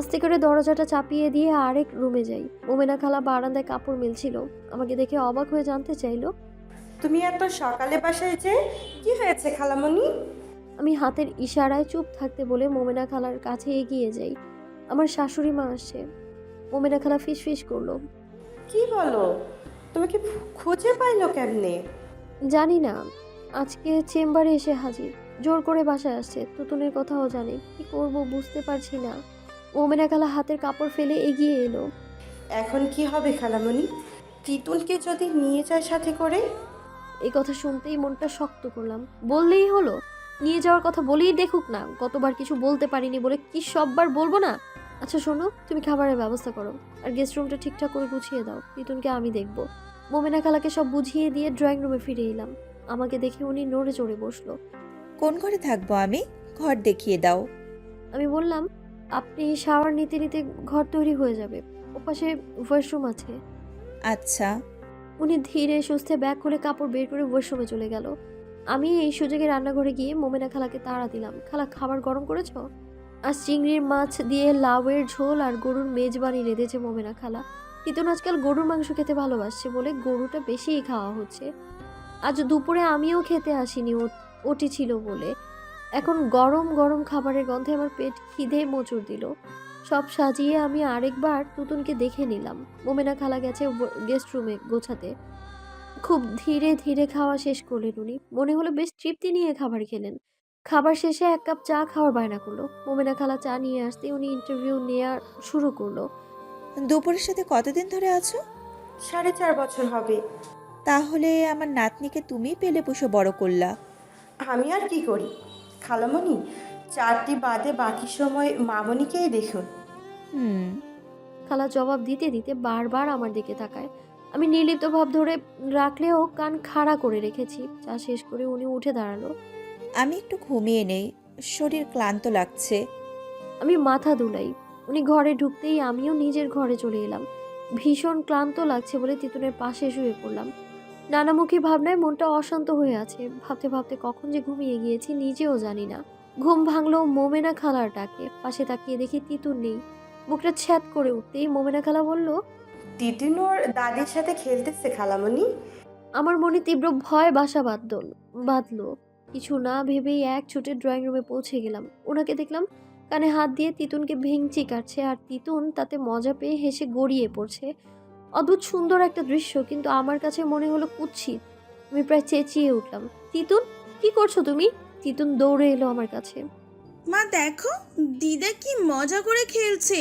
আস্তে করে দরজাটা চাপিয়ে দিয়ে আরেক রুমে যাই। মোমেনা খালা বারান্দায় কাপড় মেলছিল। আমাকে দেখে অবাক হয়ে জানতে চাইলো, তুমি এত সকালে বাসায় যে কি হয়েছে খালামণি? আমি হাতের ইশারায় চুপ থাকতে বলে মোমেনা খালার কাছে এগিয়ে যাই। আমার শাশুড়ি মা আসছে। মোমেনা খালা ফিসফিস করলো, কি বলো? তুমি কি খুঁজে পাইলো কেমনে? জানি না, আজকে চেম্বারে এসে হাজির। জোর করে বাসায় আসছে, তুতুনের কথাও জানে। কি করব বুঝতে পারছি না। মোমেনা খালা হাতের কাপড় ফেলে এগিয়ে এলো। এখন কি হবে খালামণি? তিতুলকে যদি নিয়ে যায় সাথে করে? এই কথা শুনতেই মনটা শক্ত করলাম। বললেই হলো, নিয়ে যাওয়ার কথা বলেই দেখুক না। গতবার কিছু বলতে পারিনি বলে কি সববার বলবো না? আচ্ছা শোনো, তুমি খাবারের ব্যবস্থা করো আর গেস্ট রুমটা ঠিকঠাক করে গুছিয়ে দাও। তিতুনকে আমি দেখব। মোমেনা খালাকে সব বুঝিয়ে দিয়ে ড্রয়িং রুমে ফিরে এলাম। আমাকে দেখে উনি নড়ে চড়ে বসলো। কোন ঘরে থাকবো আমি? ঘর দেখিয়ে দাও। আমি বললাম, আপনি শাওয়ার নিতে নিতে ঘর তৈরি হয়ে যাবে, ওপাশে ওয়াশরুম আছে। আচ্ছা। উনি ধীরে সুস্থে ব্যাগ খুলে কাপড় বের করে ওয়াশরুমে চলে গেল। আমি এই সুযোগে রান্নাঘরে গিয়ে মোমেনা খালাকে তাড়া দিলাম। খালা, খাবার গরম করেছো? আজ চিংড়ির মাছ দিয়ে লাউয়ের ঝোল আর গরুর মেজবানি রেঁধেছে মোমেনা খালা। তিতুন আজকাল গরুর মাংস খেতে ভালোবাসছে বলে গরুটা বেশিই খাওয়া হচ্ছে। আজ দুপুরে আমিও খেতে আসিনি, ওটি ছিল বলে। এখন গরম গরম খাবারের গন্ধে আমার পেট খিদে মোচড় দিল। সব সাজিয়ে আমি আরেকবার তুতুনকে দেখে নিলাম। মোমেনা খালা গেছে গেস্ট রুমে গোছাতে। খুব ধীরে ধীরে খাওয়া শেষ করলেন উনি। মনে হলো বেশ তৃপ্তি নিয়ে খাবার খেলেন। খাবার শেষে এক কাপ চা খাওয়ার বায়না করলো। মোমেনা খালা চা নিয়ে আসতে উনি ইন্টারভিউ নেওয়া শুরু করলো। দুপুরের সাথে কতদিন ধরে আছো? 4.5 বছর হবে। তাহলে আমার নাতনিকে তুমি পেলে পুষে বড় করলা। আমি আর কি করি খালামণি? 4টি বাদে বাকি সময় মামনিকেই দেখুন। হুম। খালা জবাব দিতে দিতে বারবার আমার দিকে তাকায়। আমি নির্লিপ্ত ভাব ধরে রাখলেও কান খাড়া করে রেখেছি। চা শেষ করে উনি উঠে দাঁড়ালো। আমি একটু ঘুমিয়ে নেই, শরীর ক্লান্ত লাগছে। আমি মাথা দুলাই। উনি ঘরে ঢুকতেই আমিও নিজের ঘরে চলে এলাম। ভীষণ ক্লান্ত লাগছে বলে তিতুনের পাশে শুয়ে পড়লাম। নানামুখী ভাবনায় মনটা অশান্ত হয়ে আছে। ভাবতে ভাবতে কখন যে ঘুমিয়ে গিয়েছি নিজেও জানি না। ঘুম ভাঙলো মোমেনা খালার ডাকে। পাশে তাকিয়ে দেখি তিতুর নেই। মুখটা ছ্যাদ করে উঠতেই মোমেনা খালা বলল, তিতুন ওর দাদির সাথে খেলতেছে খালামণি। আমার মনে তীব্র ভয় বাসা বাঁধলো। কিছু না ভেবেই এক ছুটে ড্রয়িং রুমে পৌঁছে গেলাম। ওনাকে দেখলাম কানে হাত দিয়ে তিতুনকে ভেঙচি কাটছে, আর তিতুন তাতে মজা পেয়ে হেসে গড়িয়ে পড়ছে। অদ্ভুত সুন্দর একটা দৃশ্য, কিন্তু আমার কাছে মনে হলো কুৎসিত। আমি প্রায় চেঁচিয়ে উঠলাম, তিতুন, কি করছো তুমি? তিতুন দৌড়ে এলো আমার কাছে। মা দেখো, দিদা কি মজা করে খেলছে।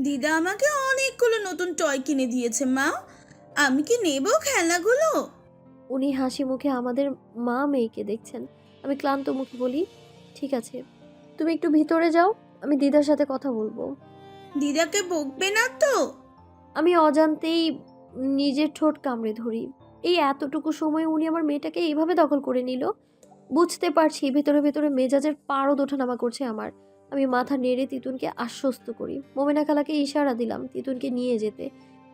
দিদা আমাকে অনেকগুলো নতুন টয় কিনে দিয়েছে মা। আমি কি নেব খেলনাগুলো? উনি হাসি মুখে আমাদের মা মেয়েকে দেখছেন। আমি ক্লান্ত মুখে বলি, ঠিক আছে, তুমি একটু ভিতরে যাও, আমি দিদার সাথে কথা বলবো। দিদাকে বকবে না তো? আমি অজান্তেই নিজের ঠোঁট কামড়ে ধরি। এই এতটুকু সময় উনি আমার মেয়েটাকে এইভাবে দখল করে নিল। বুঝতে পারছি ভেতরে ভেতরে মেজাজের পারদ ওঠানামা করছে আমার। আমি মাথা নেড়ে তিতুনকে আশ্বস্ত করি। মোমেনা খালাকে ইশারা দিলাম তিতুনকে নিয়ে যেতে।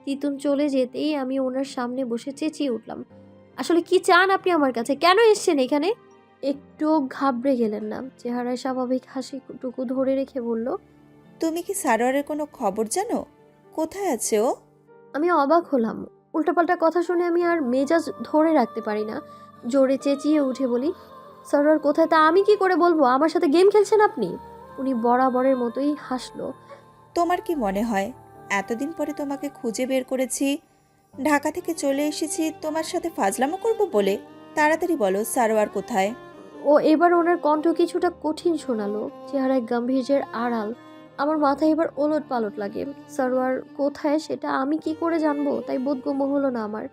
তিতুন চলে যেতেই আমি ওনার সামনে বসে চেঁচিয়ে উঠলাম, আসলে কি চান আপনি আমার কাছে? কেন এসছেন এখানে? একটু ঘাবড়ে গেলেন না। চেহারায় স্বাভাবিক হাসিটুকু ধরে রেখে বলল, তুমি কি সারোয়ারের কোনো খবর জানো? কোথায় আছে ও? আমি অবাক হলাম। উল্টাপাল্টা কথা শুনে আমি আর মেজাজ ধরে রাখতে পারি না। জোরে চেঁচিয়ে উঠে বলি, সরোয়ার কোথায় তা আমি কি করে বলবো? আমার সাথে গেম খেলছেন আপনি? উনি বরাবরের মতোই হাসলো। তোমার কি মনে হয় এতদিন পরে তোমাকে খুঁজে বের করেছি, ঢাকা থেকে চলে এসেছি তোমার সাথে ফাজলামো করব বলে? তাড়াতাড়ি বলো সারোয়ার কোথায়? ও এবার ওনার কণ্ঠ কিছুটা কঠিন শোনালো, চেহারায় গাম্ভীর্যের আড়াল। আমার মাথায় এবার ওলট পালট লাগে। সরোয়ার কোথায় সেটা আমি কি করে জানবো? তাই বোধগম্য হলো না আমার।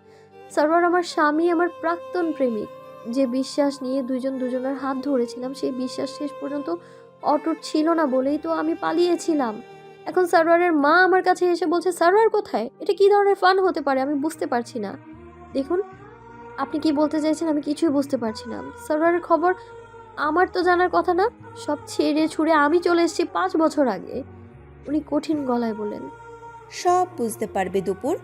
সরোয়ার আমার স্বামী, আমার প্রাক্তন প্রেমিক। যে বিশ্বাস নিয়ে দুজন দুজনের হাত ধরেছিলাম, সেই বিশ্বাস শেষ পর্যন্ত অটুট ছিল না বলেই তো আমি পালিয়েছিলাম। এখন সরোয়ারের মা আমার কাছে এসে বলছে সরোয়ার কোথায়? এটা কি ধরনের ফান হতে পারে? আমি বুঝতে পারছি না। দেখুন, আপনি কি বলতে চাইছেন আমি কিছুই বুঝতে পারছি না। সরোয়ারের খবর আমার তো জানার কথা না। সব ছেড়ে ছুড়ে আমি চলে এসেছি 5 বছর আগে। উনি কঠিন গলায় বললেন, সব বুঝতে পারবে দুপুর,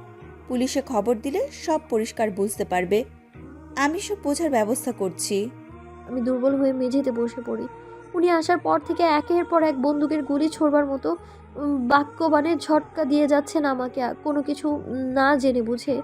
পুলিশে খবর দিলে সব পরিষ্কার বুঝতে পারবে। আমি সব বোঝার ব্যবস্থা করছি। আমি দুর্বল হয়ে মেঝেতে বসে পড়ি। উনি আসার পর থেকে একের পর এক বন্দুকের গুলি ছোড়বার মতো বাক্যবাণে ঝটকা দিয়ে যাচ্ছেন আমাকে, কোনো কিছু না জেনে বুঝে।